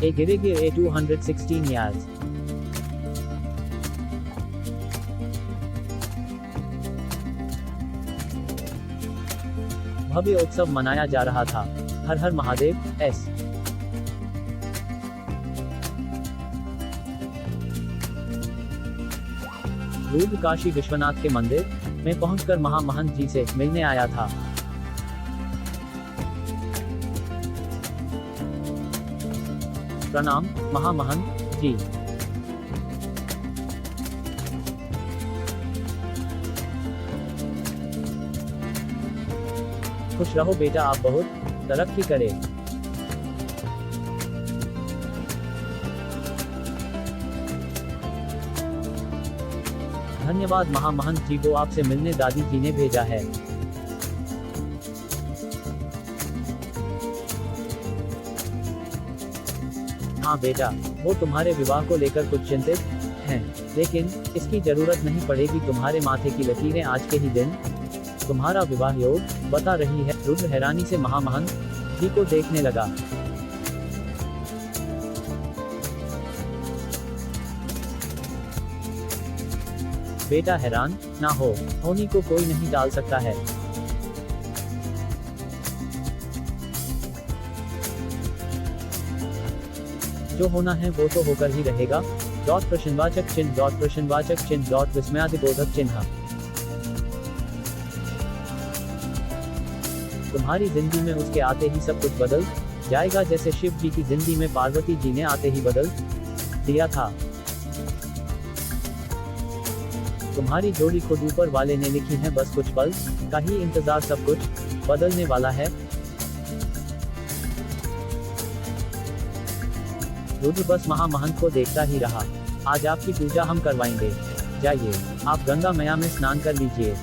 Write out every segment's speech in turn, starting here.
A Girigir A 216 yards. भव्य उत्सव मनाया जा रहा था। हर हर महादेव। एस रूप काशी विश्वनाथ के मंदिर में पहुंचकर महामहंत जी से मिलने आया था। प्रणाम महामहंत जी। खुश रहो बेटा, आप बहुत तरक्की करें। धन्यवाद महामहंत जी को आपसे मिलने दादी जी ने भेजा है। हाँ बेटा, वो तुम्हारे विवाह को लेकर कुछ चिंतित हैं, लेकिन इसकी जरूरत नहीं पड़ेगी। तुम्हारे माथे की लकीरें आज के ही दिन तुम्हारा विवाह योग बता रही है। रुद्र हैरानी से महामहंत जी को देखने लगा। बेटा हैरान ना हो, होनी को कोई नहीं टाल सकता है। जो होना है वो तो होकर ही रहेगा। डॉट प्रश्नवाचक चिन्ह, डॉट प्रश्नवाचक चिन्ह, डॉट विस्मयादिबोधक चिन्ह। तुम्हारी जिंदगी में उसके आते ही सब कुछ बदल जाएगा, जैसे शिव जी की जिंदगी में पार्वती जी ने आते ही बदल दिया था। तुम्हारी जोड़ी खुद ऊपर वाले ने लिखी है, बस कुछ पल का ही इंतजार, सब कुछ बदलने वाला है। रुद्र बस महामहंत को देखता ही रहा। आज आपकी पूजा हम करवाएंगे। जाइए, आप गंगा मैया में स्नान कर लीजिए।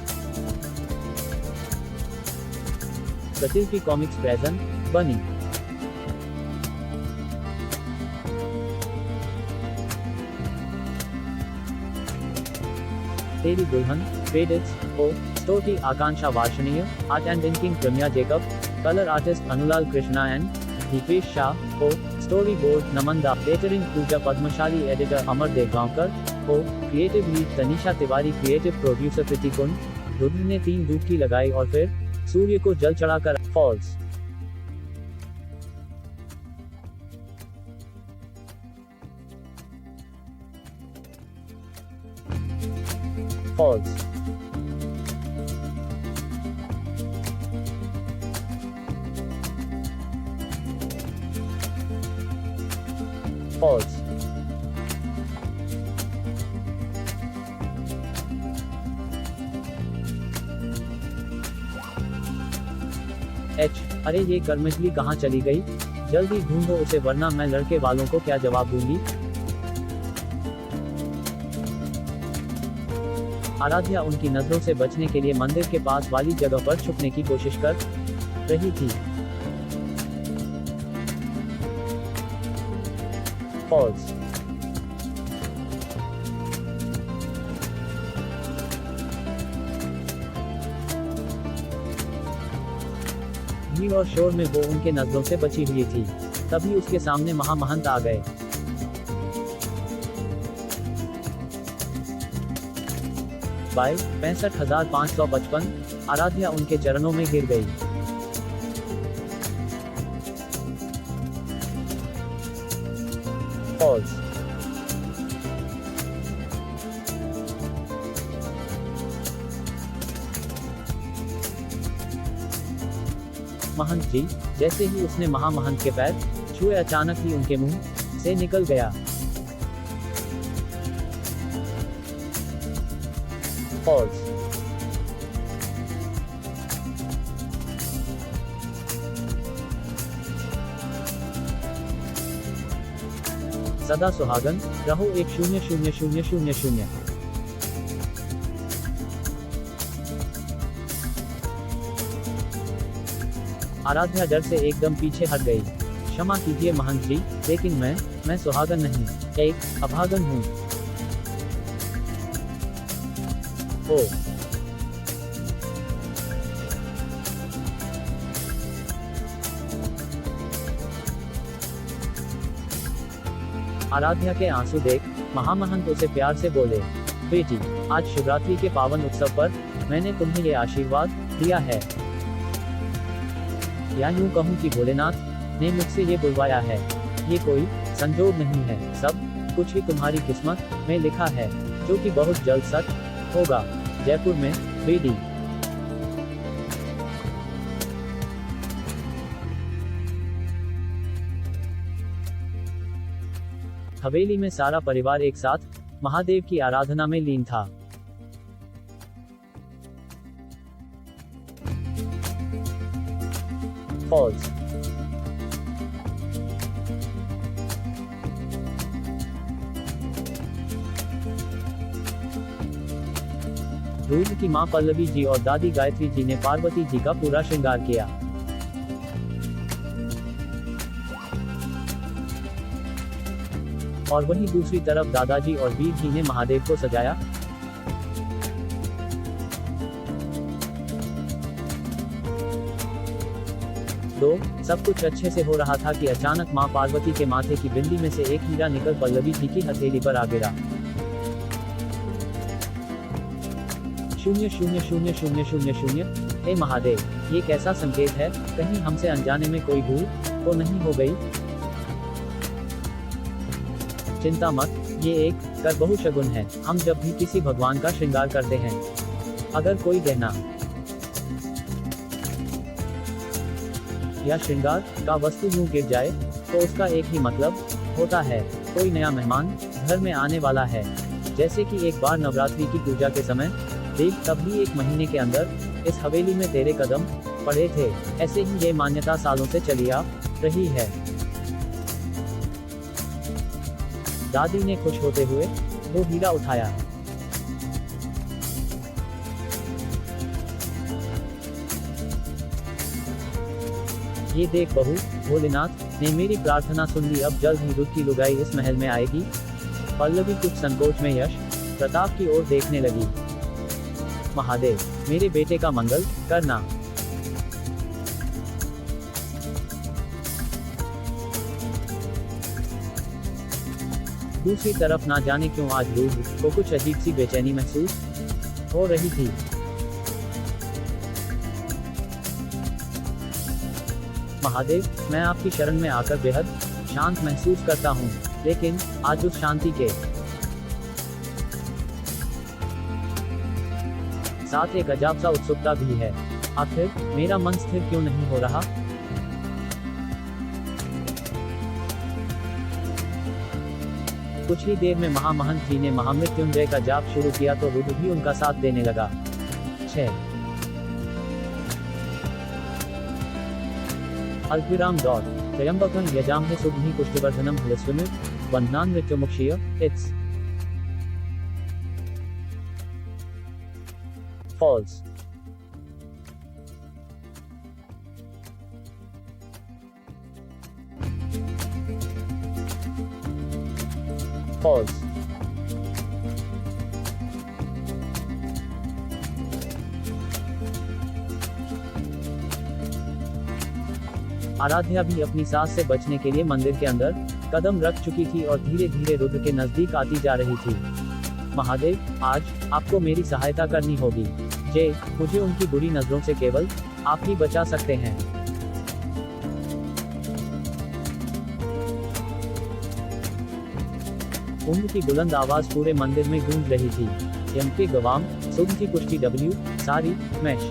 प्रतिलिपि कॉमिक्स प्रेजेंट बनी। तेरी दुल्हन क्रेडिट्स ओ story Akanksha Varshney, art and inking Pramya Jacob, colour artist Anulal Krishna and Deepesh Shah ओ स्टोरी बोर्ड नमन दा, लेटरिंग पूजा पद्मशाली, एडिटर अमर देवगांवकर ओ creative lead Tanisha Tiwari, creative producer Preeti Kund. Rudra ने 3 डुबकी लगाई और फिर सूर्य को जल चढ़ाकर फॉल्स। फॉल्स फॉल्स एच अरे ये कर्मजली कहाँ चली गई? जल्दी ढूंढो उसे, वरना मैं लड़के वालों को क्या जवाब दूंगी। आराध्या उनकी नजरों से बचने के लिए मंदिर के पास वाली जगह पर छुपने की कोशिश कर रही थी। फॉल्स भीड़ और शोर में वो उनके नजरों से बची हुई थी। तभी उसके सामने महामहंत आ गए। बाय 65,555। आराध्या उनके चरणों में गिर गई। फॉल्स महंत जी, जैसे ही उसने महामहंत के पैर छुए, अचानक ही उनके मुंह से निकल गया। फॉल्स सदा सुहागन रहो 100000। आराध्या डर से एकदम पीछे हट गई। क्षमा कीजिए महंत जी, लेकिन मैं सुहागन नहीं, एक अभागन हूँ। ओ आराध्या के आंसू देख महामहंत उसे प्यार से बोले, बेटी, आज शिवरात्रि के पावन उत्सव पर मैंने तुम्हें ये आशीर्वाद दिया है, या यूं कहूं कि भोलेनाथ ने मुझसे ये बुलवाया है। ये कोई संजोग नहीं है, सब कुछ ही तुम्हारी किस्मत में लिखा है, जो कि बहुत जल्द सच होगा। जयपुर में बेटी। हवेली में सारा परिवार एक साथ महादेव की आराधना में लीन था। फॉल्स। रूप की मां पल्लवी जी और दादी गायत्री जी ने पार्वती जी का पूरा श्रृंगार किया। और वहीं दूसरी तरफ दादाजी और वीर जी ने महादेव को सजाया। तो सब कुछ अच्छे से हो रहा था कि अचानक मां पार्वती के माथे की बिंदी में से एक हीरा निकल पल्लवी जी की हथेली पर आ गिरा। 000000। हे महादेव, ये कैसा संकेत है? कहीं हमसे अनजाने में कोई भूल तो नहीं हो गई? चिंता मत, ये एक कर बहुशगुन है। हम जब भी किसी भगवान का श्रृंगार करते हैं, अगर कोई गहना या श्रृंगार का वस्तु यूं गिर जाए, तो उसका एक ही मतलब होता है, कोई नया मेहमान घर में आने वाला है। जैसे कि एक बार नवरात्रि की पूजा के समय देख तभी 1 महीने के अंदर इस हवेली में तेरे कदम पड़े थे। ऐसे ही ये मान्यता सालों से चली आ रही है। दादी ने खुश होते हुए वो हीरा उठाया। ये देख बहू, भोलेनाथ ने मेरी प्रार्थना सुन ली। अब जल्द ही रुद्र की लुगाई इस महल में आएगी। पल्लवी कुछ संकोच में यश प्रताप की ओर देखने लगी। महादेव, मेरे बेटे का मंगल करना। दूसरी तरफ ना जाने क्यों आज रुद्र को कुछ अजीब सी बेचैनी महसूस हो रही थी। महादेव, मैं आपकी शरण में आकर बेहद शांत महसूस करता हूँ, लेकिन आज उस शांति के साथ एक अजाब सा उत्सुकता भी है। आखिर मेरा मन स्थिर क्यों नहीं हो रहा? कुछ ही देर में महामहंत जी ने महामृत्युंजय का जाप शुरू किया तो रुद्र भी उनका साथ देने लगा। 6 अल्पविराम डॉट त्र्यंबकं यजामहे सुगंधिं पुष्टिवर्धनम् हृदयस्विनिर् बन्धनान् मृत्युमुक्षीय। It's false. फॉल्स। आराध्या भी अपनी सास से बचने के लिए मंदिर के अंदर कदम रख चुकी थी और धीरे धीरे रुद्र के नजदीक आती जा रही थी। महादेव, आज आपको मेरी सहायता करनी होगी। जय, मुझे उनकी बुरी नजरों से केवल आप ही बचा सकते हैं। उम्र की बुलंद आवाज पूरे मंदिर में गूंज रही थी। यम के गवाम, सुगम की पुष्टि W, सारी, मैश,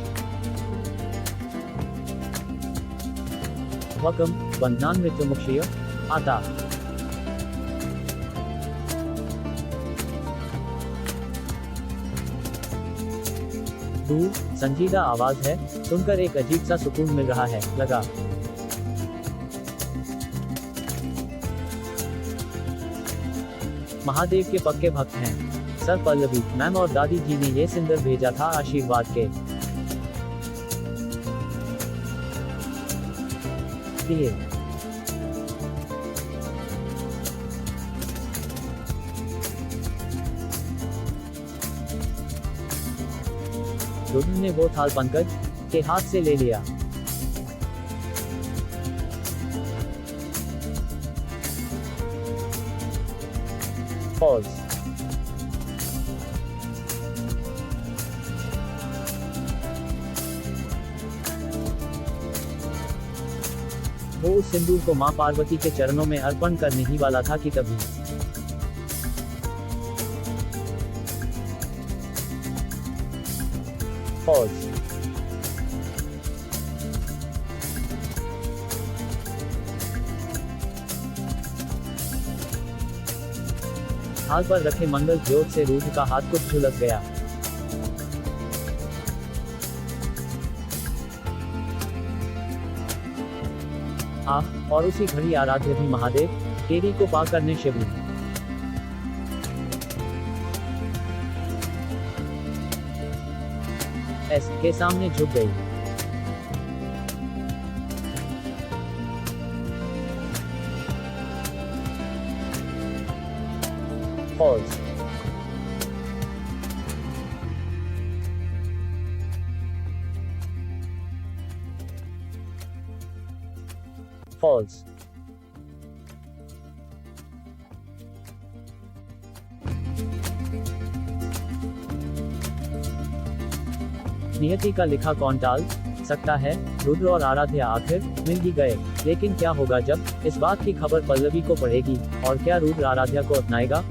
वकम, बंधनान मृत्युमुक्षीय, आता। दूर संजीदा आवाज है, सुनकर एक अजीब सा सुकून मिल रहा है लगा। महादेव के पक्के भक्त हैं सर पल्लवी मैम और दादी जी ने ये सिंदूर भेजा था आशीर्वाद के लिए। रुद्र ने वो थाल पंकज के हाथ से ले लिया। पॉज। वो उस सिंदूर को मां पार्वती के चरणों में अर्पण करने ही वाला था कि तभी पॉज। हाथ पर रखे मंगल ज्योत से रुद्र का हाथ कुछ झुलस गया। और उसी घड़ी आराध्य भी महादेव केरी को पा करने शिवलिंग एस के सामने झुक गई। पॉज। False. नियति का लिखा कौन टाल सकता है? रुद्र और आराध्या आखिर मिल ही गए, लेकिन क्या होगा जब इस बात की खबर पल्लवी को पड़ेगी, और क्या रुद्र आराध्या को अपनाएगा?